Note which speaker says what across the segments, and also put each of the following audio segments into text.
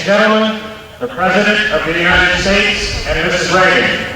Speaker 1: and gentlemen, the President of the United States and Mrs. Reagan.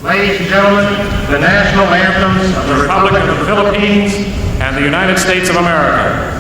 Speaker 1: Ladies and gentlemen, the national anthems of the Republic of the Philippines and the United States of America.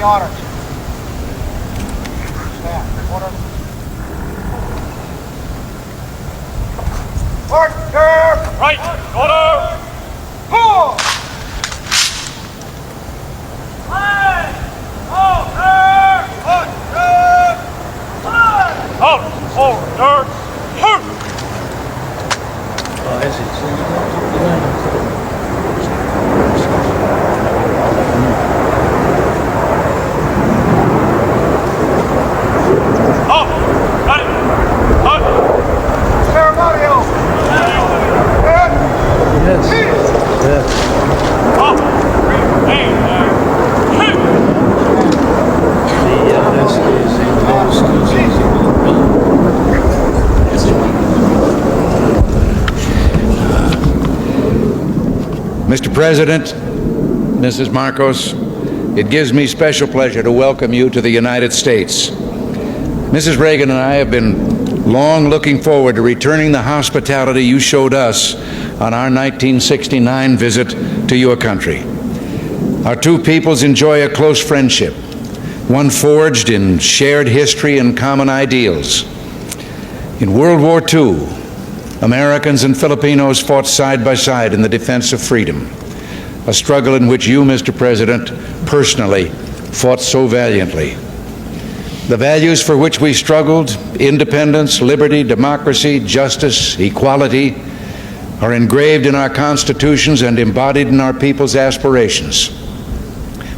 Speaker 2: the honors. Stand. Order. Order!
Speaker 1: Right! Order!
Speaker 2: Pull!
Speaker 1: Order!
Speaker 2: Ceremonial!
Speaker 3: Mr. President, Mrs. Marcos, it gives me special pleasure to welcome you to the United States. Mrs. Reagan and I have been long looking forward to returning the hospitality you showed us on our 1969 visit to your country. Our two peoples enjoy a close friendship, one forged in shared history and common ideals. In World War II, Americans and Filipinos fought side by side in the defense of freedom, a struggle in which you, Mr. President, personally fought so valiantly. The values for which we struggled, independence, liberty, democracy, justice, equality, are engraved in our constitutions and embodied in our people's aspirations.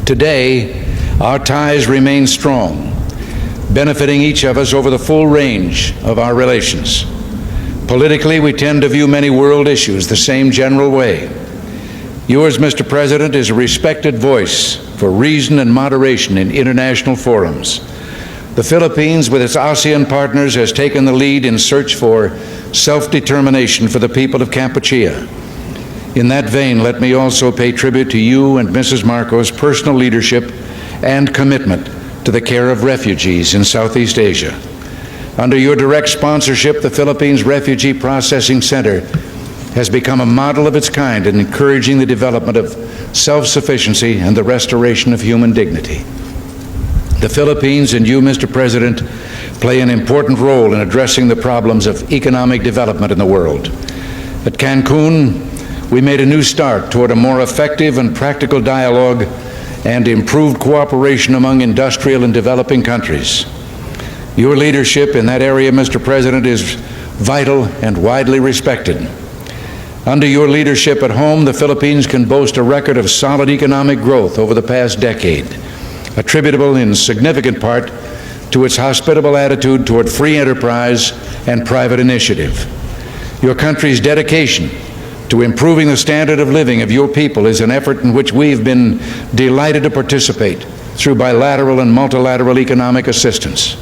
Speaker 3: Today, our ties remain strong, benefiting each of us over the full range of our relations. Politically, we tend to view many world issues the same general way. Yours, Mr. President, is a respected voice for reason and moderation in international forums. The Philippines, with its ASEAN partners, has taken the lead in search for self-determination for the people of Kampuchea. In that vein, let me also pay tribute to you and Mrs. Marcos' personal leadership and commitment to the care of refugees in Southeast Asia. Under your direct sponsorship, the Philippines Refugee Processing Center has become a model of its kind in encouraging the development of self-sufficiency and the restoration of human dignity. The Philippines and you, Mr. President, play an important role in addressing the problems of economic development in the world. At Cancun, we made a new start toward a more effective and practical dialogue and improved cooperation among industrial and developing countries. Your leadership in that area, Mr. President, is vital and widely respected. Under your leadership at home, the Philippines can boast a record of solid economic growth over the past decade, attributable in significant part to its hospitable attitude toward free enterprise and private initiative. Your country's dedication to improving the standard of living of your people is an effort in which we've been delighted to participate through bilateral and multilateral economic assistance.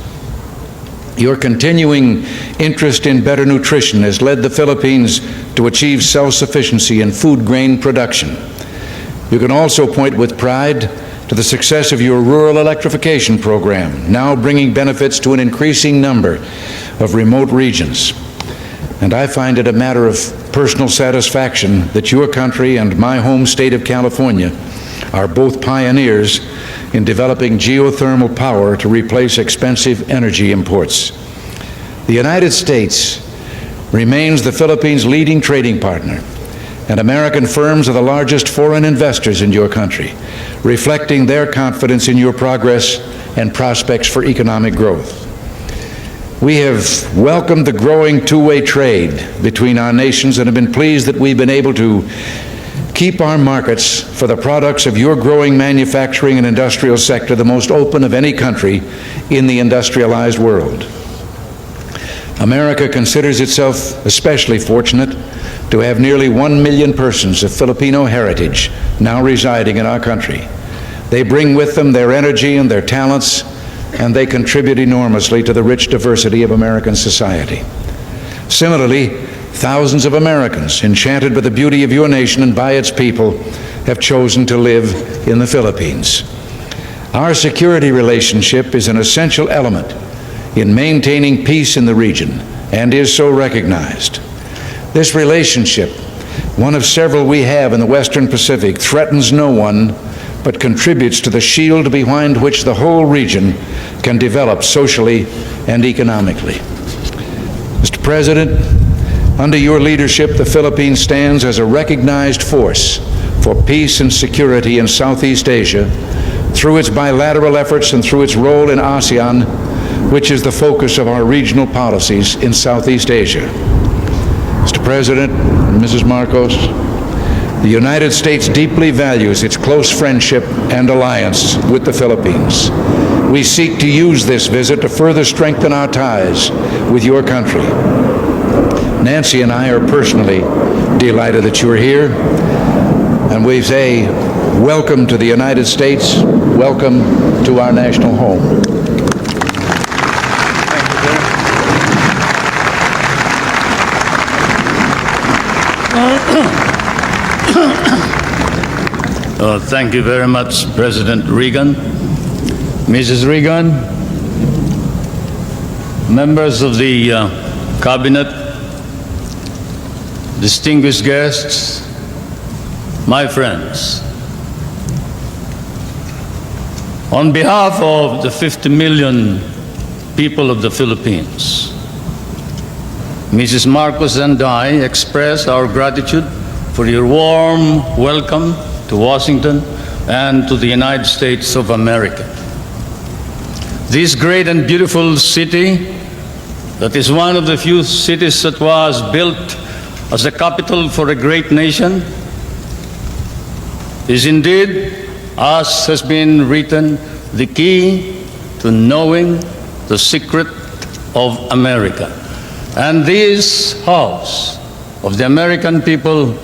Speaker 3: Your continuing interest in better nutrition has led the Philippines to achieve self-sufficiency in food grain production. You can also point with pride to the success of your rural electrification program, now bringing benefits to an increasing number of remote regions. And I find it a matter of personal satisfaction that your country and my home state of California are both pioneers in developing geothermal power to replace expensive energy imports. The United States remains the Philippines' leading trading partner, and American firms are the largest foreign investors in your country, reflecting their confidence in your progress and prospects for economic growth. We have welcomed the growing two-way trade between our nations and have been pleased that we've been able to keep our markets for the products of your growing manufacturing and industrial sector the most open of any country in the industrialized world. America considers itself especially fortunate to have nearly 1 million persons of Filipino heritage now residing in our country. They bring with them their energy and their talents, and they contribute enormously to the rich diversity of American society. Similarly, thousands of Americans, enchanted by the beauty of your nation and by its people, have chosen to live in the Philippines. Our security relationship is an essential element in maintaining peace in the region and is so recognized. This relationship, one of several we have in the Western Pacific, threatens no one but contributes to the shield behind which the whole region can develop socially and economically. Mr. President, under your leadership, the Philippines stands as a recognized force for peace and security in Southeast Asia through its bilateral efforts and through its role in ASEAN, which is the focus of our regional policies in Southeast Asia. Mr. President and Mrs. Marcos, the United States deeply values its close friendship and alliance with the Philippines. We seek to use this visit to further strengthen our ties with your country. Nancy and I are personally delighted that you are here, and we say welcome to the United States, welcome to our national home.
Speaker 4: Thank you very much, President Reagan. Mrs. Reagan, members of the Cabinet, distinguished guests, my friends. On behalf of the 50 million people of the Philippines, Mrs. Marcos and I express our gratitude for your warm welcome to Washington and to the United States of America. This great and beautiful city, that is one of the few cities that was built as a capital for a great nation, is indeed, as has been written, the key to knowing the secret of America. And this house of the American people,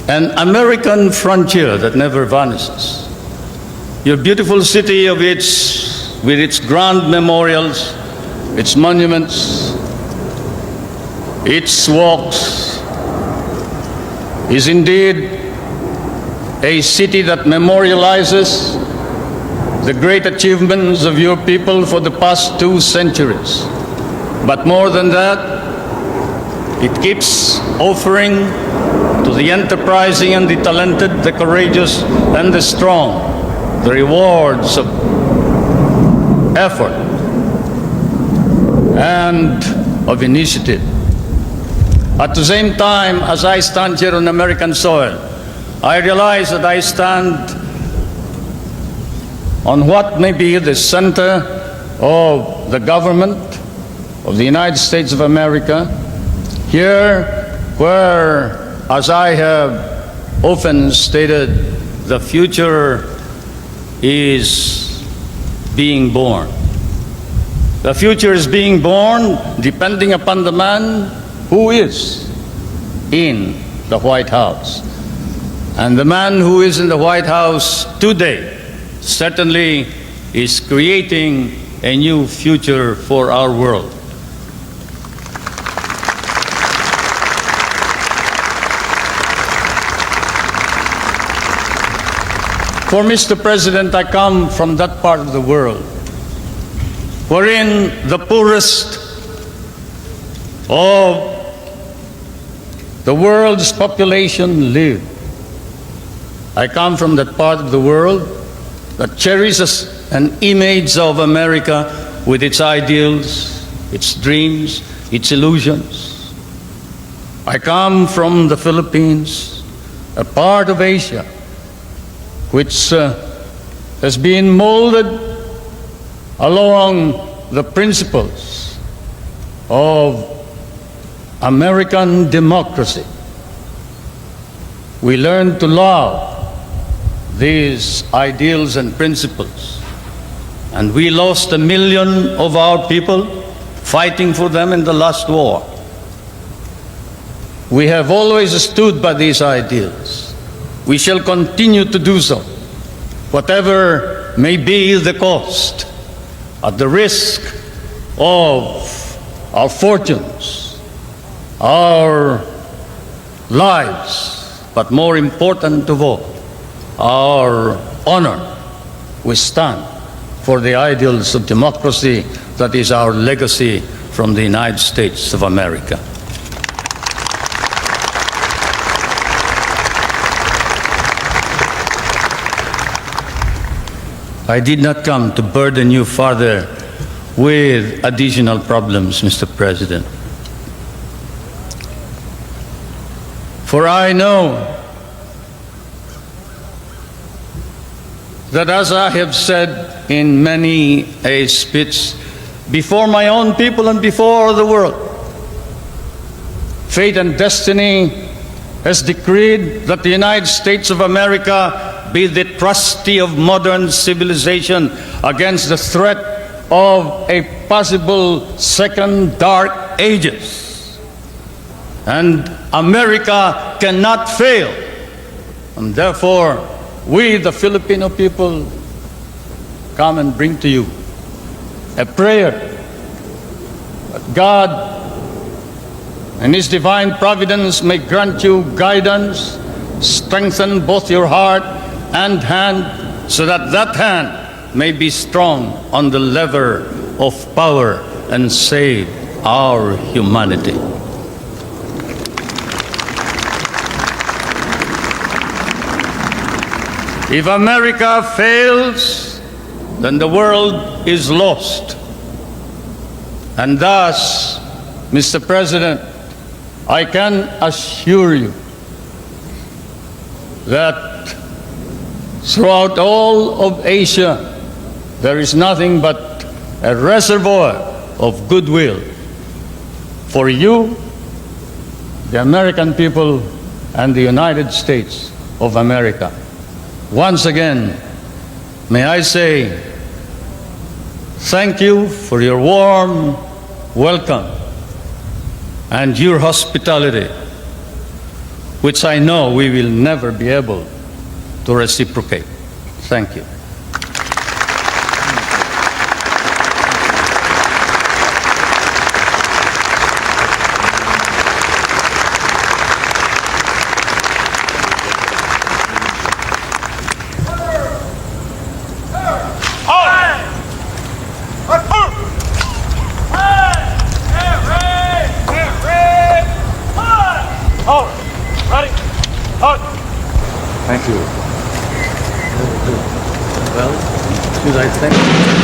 Speaker 4: an American frontier that never vanishes. Your beautiful city with its grand memorials, its monuments, its walks, is indeed a city that memorializes the great achievements of your people for the past 2 centuries. But more than that, it keeps offering to the enterprising and the talented, the courageous and the strong, the rewards of effort and of initiative. At the same time, as I stand here on American soil, I realize that I stand on what may be the center of the government of the United States of America, here where, as I have often stated, the future is being born. The future is being born depending upon the man who is in the White House. And the man who is in the White House today certainly is creating a new future for our world. For Mr. President, I come from that part of the world wherein the poorest of the world's population live. I come from that part of the world that cherishes an image of America with its ideals, its dreams, its illusions. I come from the Philippines, a part of Asia, which has been molded along the principles of American democracy. We learn to love these ideals and principles, and we lost 1 million of our people fighting for them in the last war. We have always stood by these ideals. We shall continue to do so, whatever may be the cost, at the risk of our fortunes, our lives, but more important of all, our honor. We stand for the ideals of democracy that is our legacy from the United States of America. I did not come to burden you further with additional problems, Mr. President. For I know that, as I have said in many a speech before my own people and before the world, fate and destiny has decreed that the United States of America be the trustee of modern civilization against the threat of a possible second dark ages. And America cannot fail. And therefore, we, the Filipino people, come and bring to you a prayer that God and His divine providence may grant you guidance, strengthen both your heart and hand, so that that hand may be strong on the lever of power and save our humanity. If America fails, then the world is lost. And thus, Mr. President, I can assure you that throughout all of Asia, there is nothing but a reservoir of goodwill for you, the American people, and the United States of America. Once again, may I say thank you for your warm welcome and your hospitality, which I know we will never be able to reciprocate. Thank you.
Speaker 3: Thank you.
Speaker 4: Well, should I thank you?